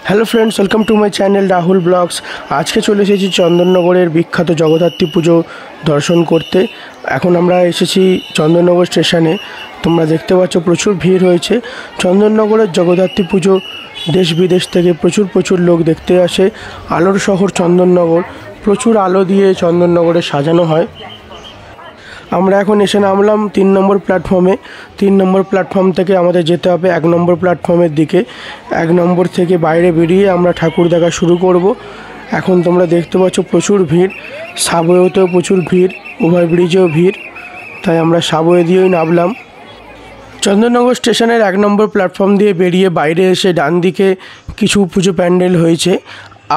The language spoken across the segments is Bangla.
Hello friends, welcome to my channel Rahul blogs. आज के चले एसेছি চন্দননগরের বিখ্যাত জগদ্ধাত্রী পুজো দর্শন করতে। এখন আমরা এসেছি চন্দননগর স্টেশনে। তোমরা দেখতে পাচ্ছ প্রচুর ভিড় হয়েছে। চন্দননগরের জগদ্ধাত্রী পুজো দেশ বিদেশ থেকে প্রচুর লোক দেখতে আসে। আলোর শহর চন্দননগর, প্রচুর আলো দিয়ে চন্দননগরে সাজানো হয়। আমরা এখন এসে নামলাম 3 নম্বর প্ল্যাটফর্মে। 3 নম্বর প্ল্যাটফর্ম থেকে আমাদের যেতে হবে 1 নম্বর প্ল্যাটফর্মের দিকে। 1 নম্বর থেকে বাইরে বেরিয়ে আমরা ঠাকুর দেখা শুরু করব। এখন তোমরা দেখতে পাচ্ছ প্রচুর ভিড়, সাবওয়েতেও প্রচুর ভিড়, ওভারব্রিজেও ভিড়, তাই আমরা সাবওয়ে দিয়েই নামলাম। চন্দননগর স্টেশনের 1 নম্বর প্ল্যাটফর্ম দিয়ে বেরিয়ে বাইরে এসে ডান দিকে কিছু পুজো প্যান্ডেল হয়েছে,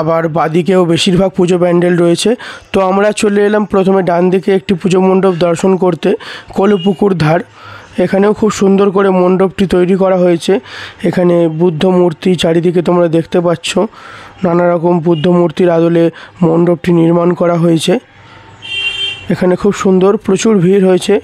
আবার বাদিকেও বেশিরভাগ পুজো প্যান্ডেল রয়েছে। তো আমরা চলে এলাম প্রথমে ডান দিকে একটি পুজো মণ্ডপ দর্শন করতে, কলুপুকুর ধার। এখানেও খুব সুন্দর করে মণ্ডপটি তৈরি করা হয়েছে। এখানে বুদ্ধ মূর্তি চারিদিকে তোমরা দেখতে পাচ্ছ, নানা রকম বুদ্ধ মূর্তির আদলে মণ্ডপটি নির্মাণ করা হয়েছে। এখানে খুব সুন্দর, প্রচুর ভিড় হয়েছে।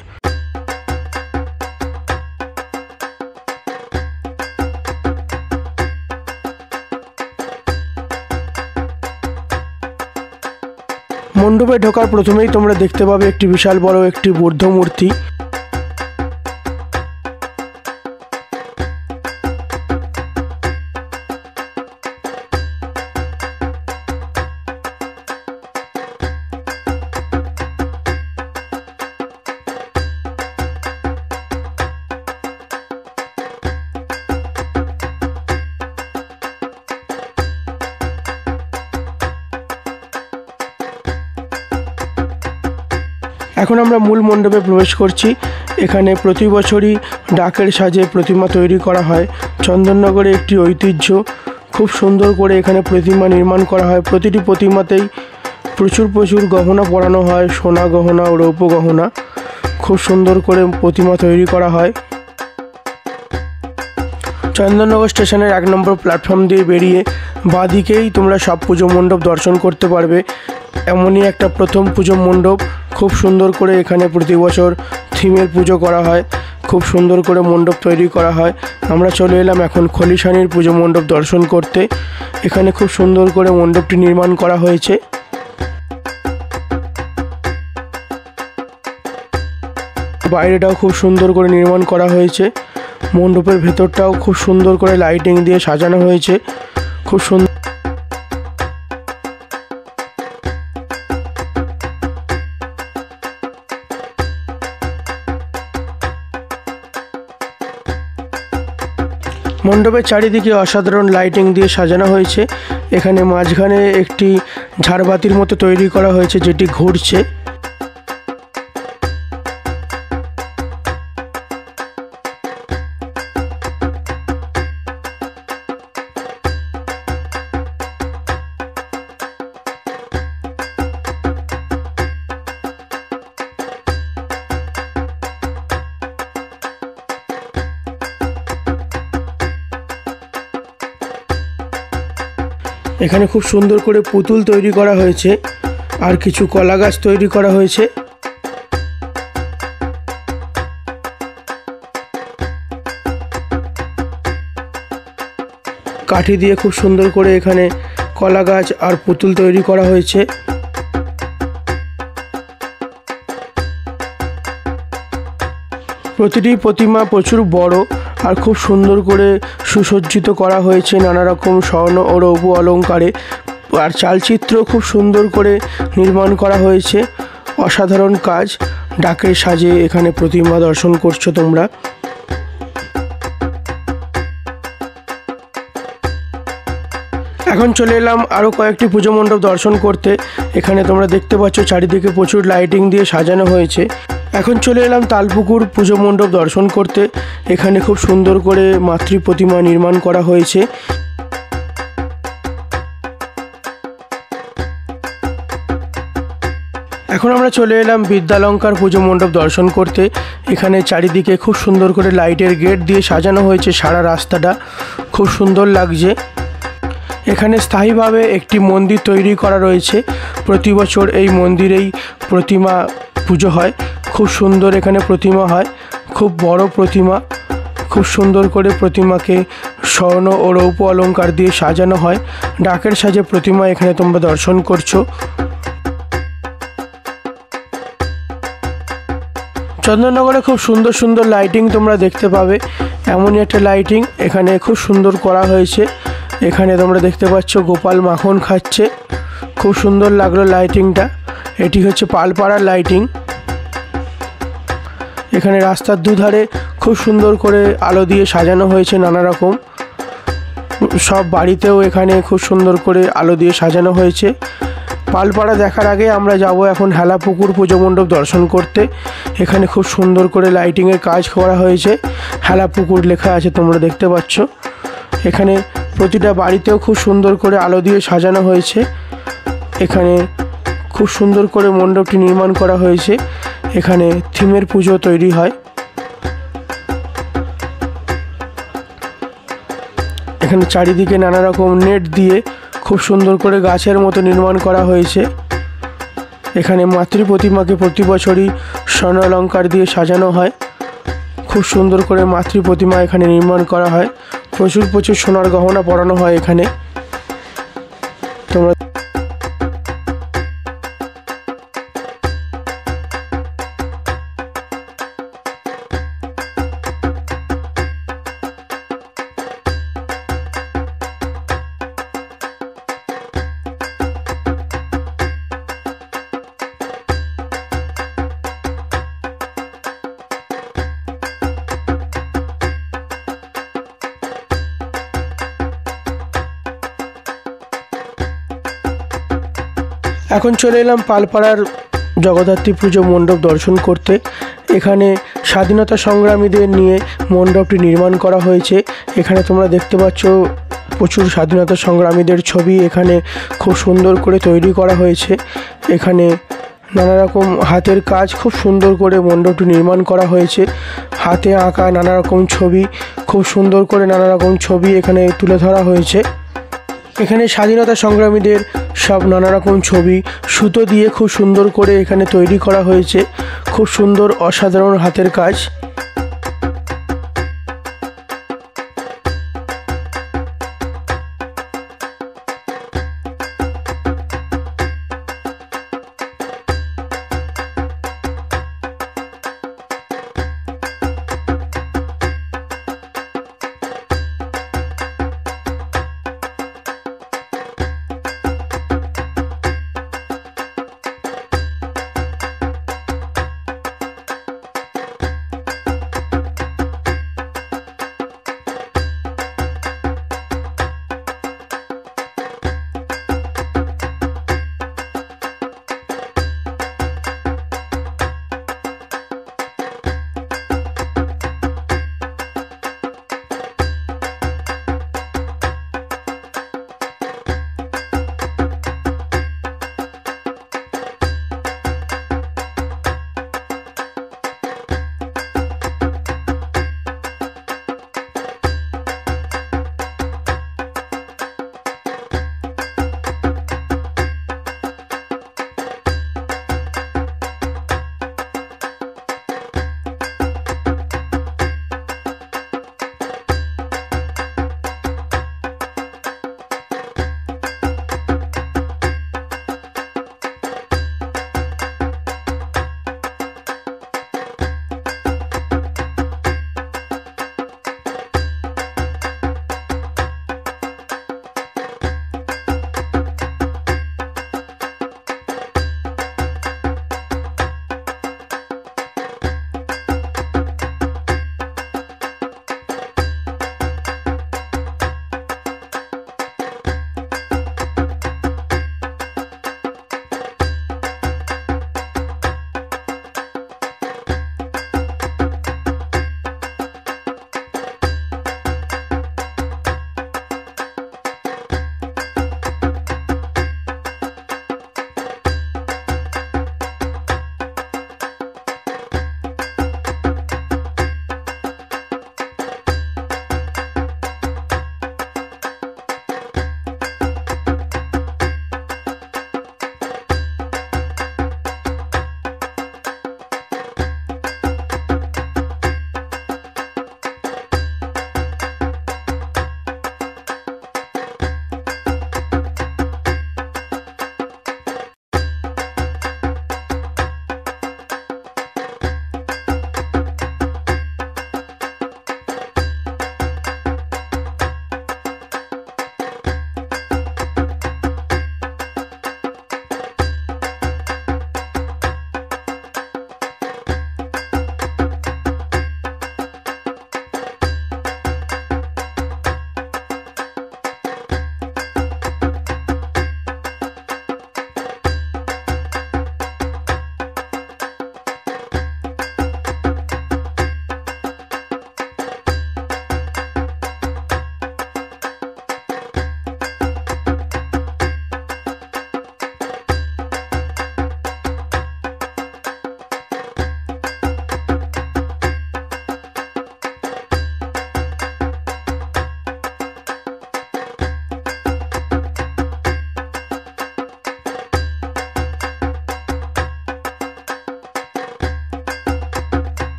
মণ্ডপে ঢোকার প্রথমেই তোমরা দেখতে পাবে একটি বিশাল বড় একটি বুদ্ধ মূর্তি। এখন আমরা মূল মণ্ডপে প্রবেশ করছি। এখানে প্রতি বছরই ডাকের সাজে প্রতিমা তৈরি করা হয়। চন্দননগরে একটি ঐতিহ্য, খুব সুন্দর করে এখানে প্রতিমা নির্মাণ করা হয়। প্রতিটি প্রতিমাতেই প্রচুর গহনা পরানো হয়, সোনা গহনা ও রৌপ্য গহনা। খুব সুন্দর করে প্রতিমা তৈরি করা হয়। চন্দননগর স্টেশনের 1 নম্বর প্ল্যাটফর্ম দিয়ে বেরিয়ে বাঁদিকেই তোমরা সব পুজো মণ্ডপ দর্শন করতে পারবে। এমনই একটা প্রথম পুজো মণ্ডপ, খুব সুন্দর করে এখানে প্রতি বছর থিমের পুজো করা হয়, খুব সুন্দর করে মণ্ডপ তৈরি করা হয়। আমরা চলে এলাম এখন খলিশানির পুজো মণ্ডপ দর্শন করতে। এখানে খুব সুন্দর করে মণ্ডপটি নির্মাণ করা হয়েছে। বাইরেটাও খুব সুন্দর করে নির্মাণ করা হয়েছে। মণ্ডপের ভেতরটাও খুব সুন্দর করে লাইটিং দিয়ে সাজানো হয়েছে, খুব সুন্দর। মণ্ডপের চারিদিকে অসাধারণ লাইটিং দিয়ে সাজানো হয়েছে। এখানে মাঝখানে একটি ঝাড়বাতির মতো তৈরি করা হয়েছে, যেটি ঘুরছে। এখানে খুব সুন্দর করে পুতুল তৈরি করা হয়েছে, আর কিছু কলা গাছ তৈরি করা হয়েছে। কাঠি দিয়ে খুব সুন্দর করে এখানে কলা গাছ আর পুতুল তৈরি করা হয়েছে। প্রতিটি প্রতিমা প্রচুর বড় আর খুব সুন্দর করে সুসজ্জিত করা হয়েছে নানা রকম স্বর্ণ ও রৌপ্য অলঙ্কারে। আর চালচিত্র খুব সুন্দর করে নির্মাণ করা হয়েছে, অসাধারণ কাজ। ডাকের সাজে এখানে প্রতিমা দর্শন করছো তোমরা। এখন চলে এলাম আরও কয়েকটি পুজো মণ্ডপ দর্শন করতে। এখানে তোমরা দেখতে পাচ্ছ চারিদিকে প্রচুর লাইটিং দিয়ে সাজানো হয়েছে। এখন চলে এলাম তালপুকুর পুজো মণ্ডপ দর্শন করতে। এখানে খুব সুন্দর করে মাতৃ প্রতিমা নির্মাণ করা হয়েছে। এখন আমরা চলে এলাম বিদ্যালঙ্কার পুজো মণ্ডপ দর্শন করতে। এখানে চারিদিকে খুব সুন্দর করে লাইটের গেট দিয়ে সাজানো হয়েছে, সারা রাস্তাটা খুব সুন্দর লাগছে। এখানে স্থায়ীভাবে একটি মন্দির তৈরি করা রয়েছে। প্রতি বছর এই মন্দিরেই প্রতিমা পুজো হয়, খুব সুন্দর এখানে প্রতিমা হয়, খুব বড় প্রতিমা। খুব সুন্দর করে প্রতিমাকে স্বর্ণ ও রৌপ্য অলঙ্কার দিয়ে সাজানো হয়। ডাকের সাজে প্রতিমা এখানে তোমরা দর্শন করছো। চন্দননগরে খুব সুন্দর সুন্দর লাইটিং তোমরা দেখতে পাবে। এমনই একটা লাইটিং এখানে খুব সুন্দর করা হয়েছে। এখানে তোমরা দেখতে পাচ্ছ গোপাল মাখন খাচ্ছে, খুব সুন্দর লাগলো লাইটিংটা। এটি হচ্ছে পালপাড়ার লাইটিং। এখানে রাস্তার দুধারে খুব সুন্দর করে আলো দিয়ে সাজানো হয়েছে নানা রকম। সব বাড়িতেও এখানে খুব সুন্দর করে আলো দিয়ে সাজানো হয়েছে। পালপাড়া দেখার আগে আমরা যাব এখন হেলাপুকুর পুজো মণ্ডপ দর্শন করতে। এখানে খুব সুন্দর করে লাইটিংয়ের কাজ করা হয়েছে, হেলাপুকুর লেখা আছে তোমরা দেখতে পাচ্ছ। এখানে প্রতিটা বাড়িতেও খুব সুন্দর করে আলো দিয়ে সাজানো হয়েছে। এখানে খুব সুন্দর করে মণ্ডপটি নির্মাণ করা হয়েছে। এখানে থিমের পুজো তৈরি হয়। এখানে চারিদিকে নানা রকম নেট দিয়ে খুব সুন্দর করে গাছের মতো নির্মাণ করা হয়েছে। এখানে মাতৃ প্রতিমাকে প্রতি বছরই স্বর্ণ অলঙ্কার দিয়ে সাজানো হয়। খুব সুন্দর করে মাতৃ প্রতিমা এখানে নির্মাণ করা হয়। প্রচুর প্রচুর সোনার গহনা পরানো হয় এখানে। তোমরা এখন চলে এলাম পালপাড়ার জগদ্ধাত্রী পুজো মণ্ডপ দর্শন করতে। এখানে স্বাধীনতা সংগ্রামীদের নিয়ে মণ্ডপটি নির্মাণ করা হয়েছে। এখানে তোমরা দেখতে পাচ্ছ প্রচুর স্বাধীনতা সংগ্রামীদের ছবি এখানে খুব সুন্দর করে তৈরি করা হয়েছে। এখানে নানা রকম হাতের কাজ খুব সুন্দর করে মণ্ডপটি নির্মাণ করা হয়েছে। হাতে আঁকা নানা রকম ছবি, খুব সুন্দর করে নানা রকম ছবি এখানে তুলে ধরা হয়েছে। এখানে স্বাধীনতা সংগ্রামীদের সব নানা রকম ছবি সুতো দিয়ে খুব সুন্দর করে এখানে তৈরি করা হয়েছে। খুব সুন্দর অসাধারণ হাতের কাজ।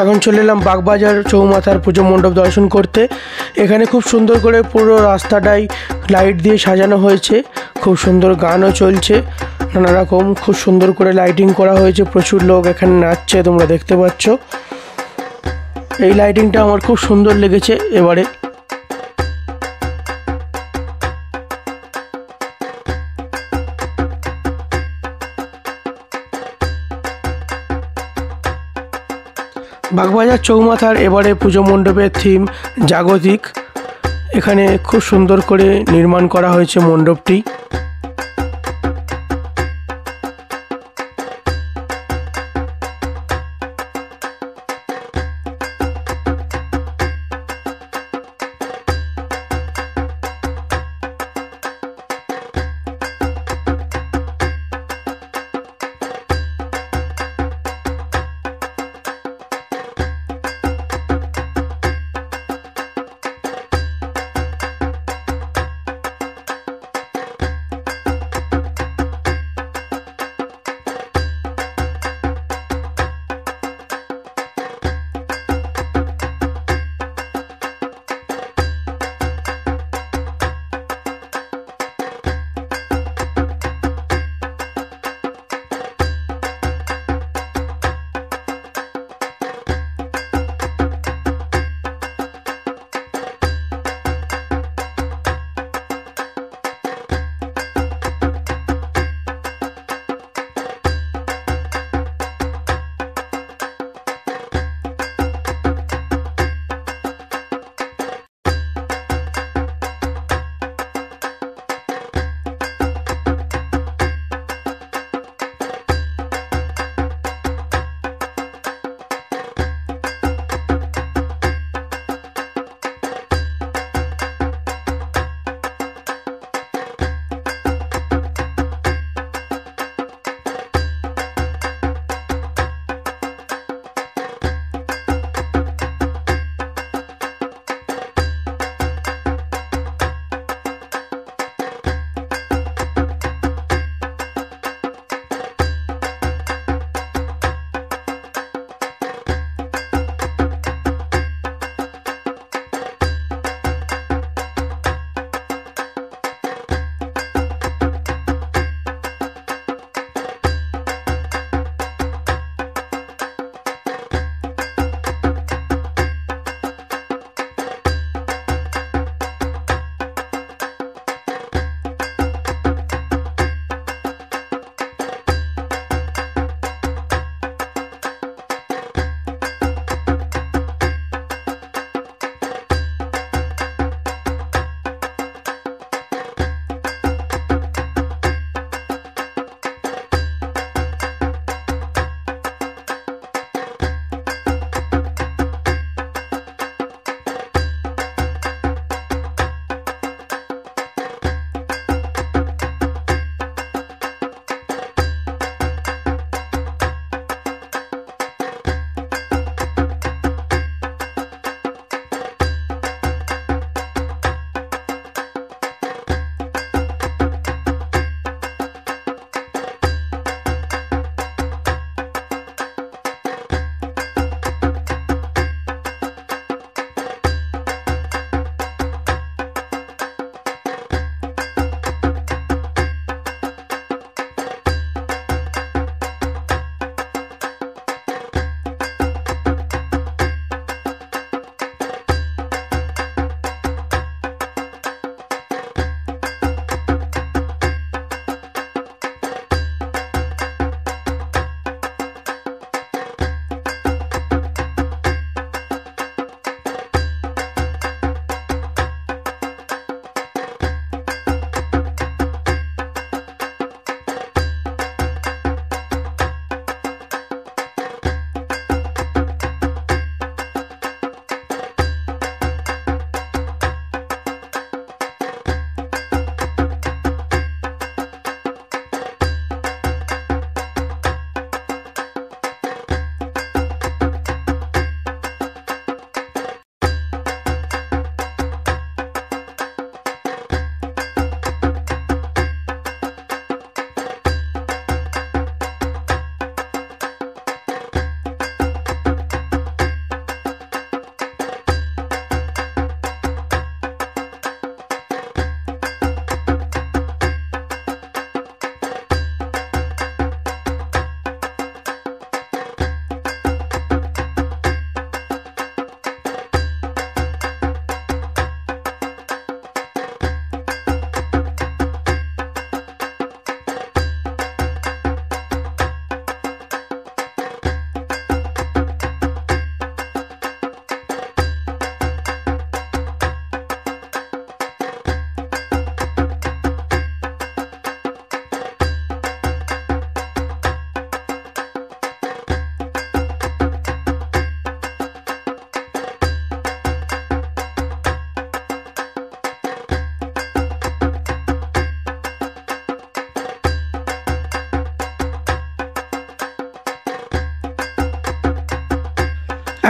এখন চলে এলাম বাগবাজার চৌমাথার পুজো মণ্ডপ দর্শন করতে। এখানে খুব সুন্দর করে পুরো রাস্তাটাই লাইট দিয়ে সাজানো হয়েছে, খুব সুন্দর গানও চলছে, নানা রকম খুব সুন্দর করে লাইটিং করা হয়েছে। প্রচুর লোক এখানে নাচছে, তোমরা দেখতে পাচ্ছ। এই লাইটিংটা আমার খুব সুন্দর লেগেছে এবারে। বাগবাজার চৌমাথার এবারে পুজো মণ্ডপের থিম জাগতিক। এখানে খুব সুন্দর করে নির্মাণ করা হয়েছে মণ্ডপটি।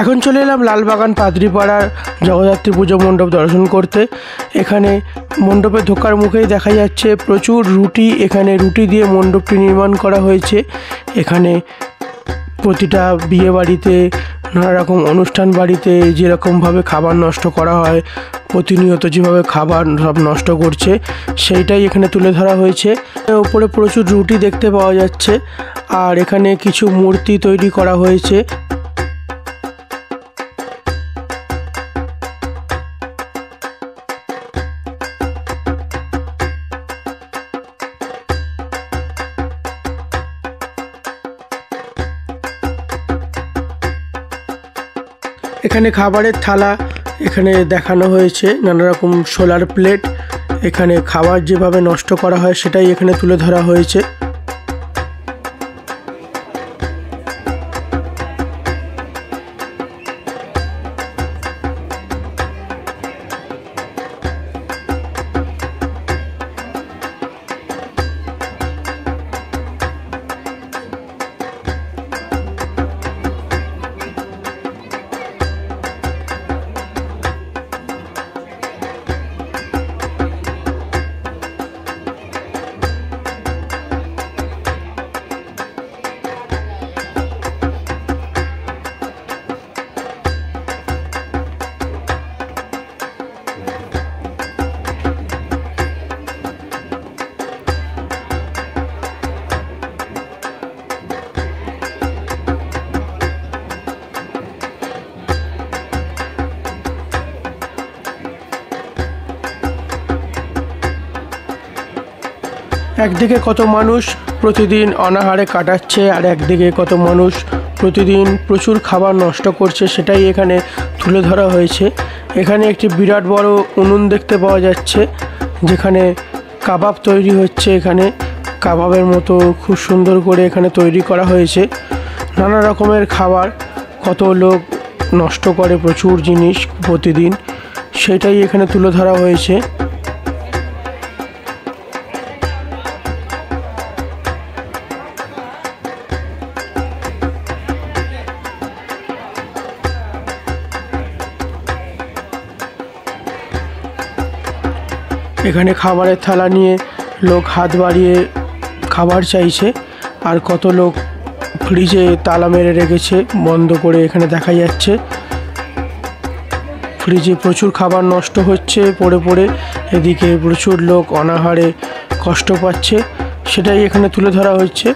এখন চলে এলাম লালবাগান পাদ্রিপাড়ার জগদ্ধাত্রী পুজো মণ্ডপ দর্শন করতে। এখানে মণ্ডপে ঢোকার মুখেই দেখা যাচ্ছে প্রচুর রুটি। এখানে রুটি দিয়ে মণ্ডপটি নির্মাণ করা হয়েছে। এখানে প্রতিটা বিয়ে বাড়িতে, নানা রকম অনুষ্ঠান বাড়িতে যেরকমভাবে খাবার নষ্ট করা হয়, প্রতিনিয়ত যেভাবে খাবার সব নষ্ট করছে, সেইটাই এখানে তুলে ধরা হয়েছে। ওপরে প্রচুর রুটি দেখতে পাওয়া যাচ্ছে, আর এখানে কিছু মূর্তি তৈরি করা হয়েছে। এখানে খাবারের থালা এখানে দেখানো হয়েছে, নানা রকম সোলার প্লেট। এখানে খাবার যেভাবে নষ্ট করা হয় সেটাই এখানে তুলে ধরা হয়েছে। একদিকে কত মানুষ প্রতিদিন অনাহারে কাটাচ্ছে, আর একদিকে কত মানুষ প্রতিদিন প্রচুর খাবার নষ্ট করছে, সেটাই এখানে তুলে ধরা হয়েছে। এখানে একটি বিরাট বড় উনুন দেখতে পাওয়া যাচ্ছে, যেখানে কাবাব তৈরি হচ্ছে। এখানে কাবাবের মতো খুব সুন্দর করে এখানে তৈরি করা হয়েছে। নানা রকমের খাবার, কত লোক নষ্ট করে প্রচুর জিনিস প্রতিদিন, সেটাই এখানে তুলে ধরা হয়েছে। এখানে খাবারের থালা নিয়ে লোক হাত বাড়িয়ে খাবার চাইছে, আর কত লোক ফ্রিজে তালা মেরে রেখেছে বন্ধ করে, এখানে দেখা যাচ্ছে। ফ্রিজে প্রচুর খাবার নষ্ট হচ্ছে পড়ে পড়ে, এদিকে প্রচুর লোক অনাহারে কষ্ট পাচ্ছে, সেটাই এখানে তুলে ধরা হচ্ছে।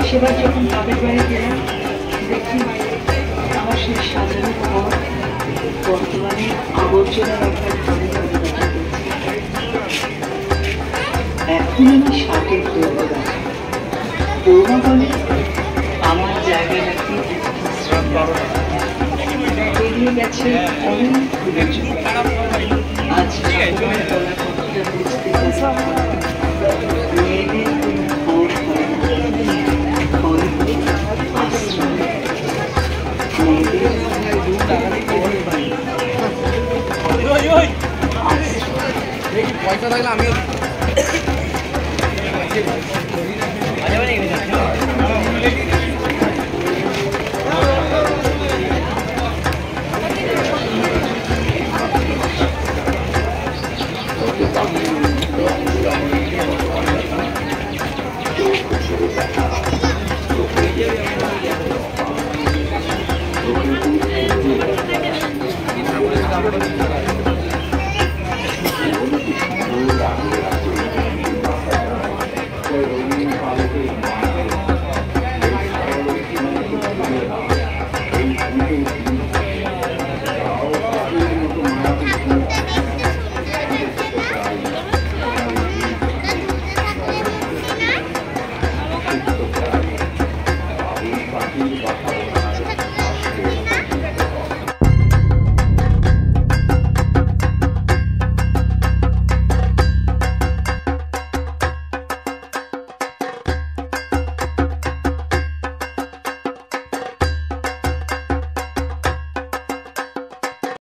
সেবার যখন তাদের বাড়ি গেলাম দেখি আমার সেই সাজানো ঘর বর্তমানে আবর্জনা রাখার ঘরে এখন আমি শাকের দৌড় রাখি। বৌমা বলে আমার জায়গা নাকি বেরিয়ে গেছে অনেক আজ বুঝতে মেয়েদের পয়সা থাকলে আমি Thank you.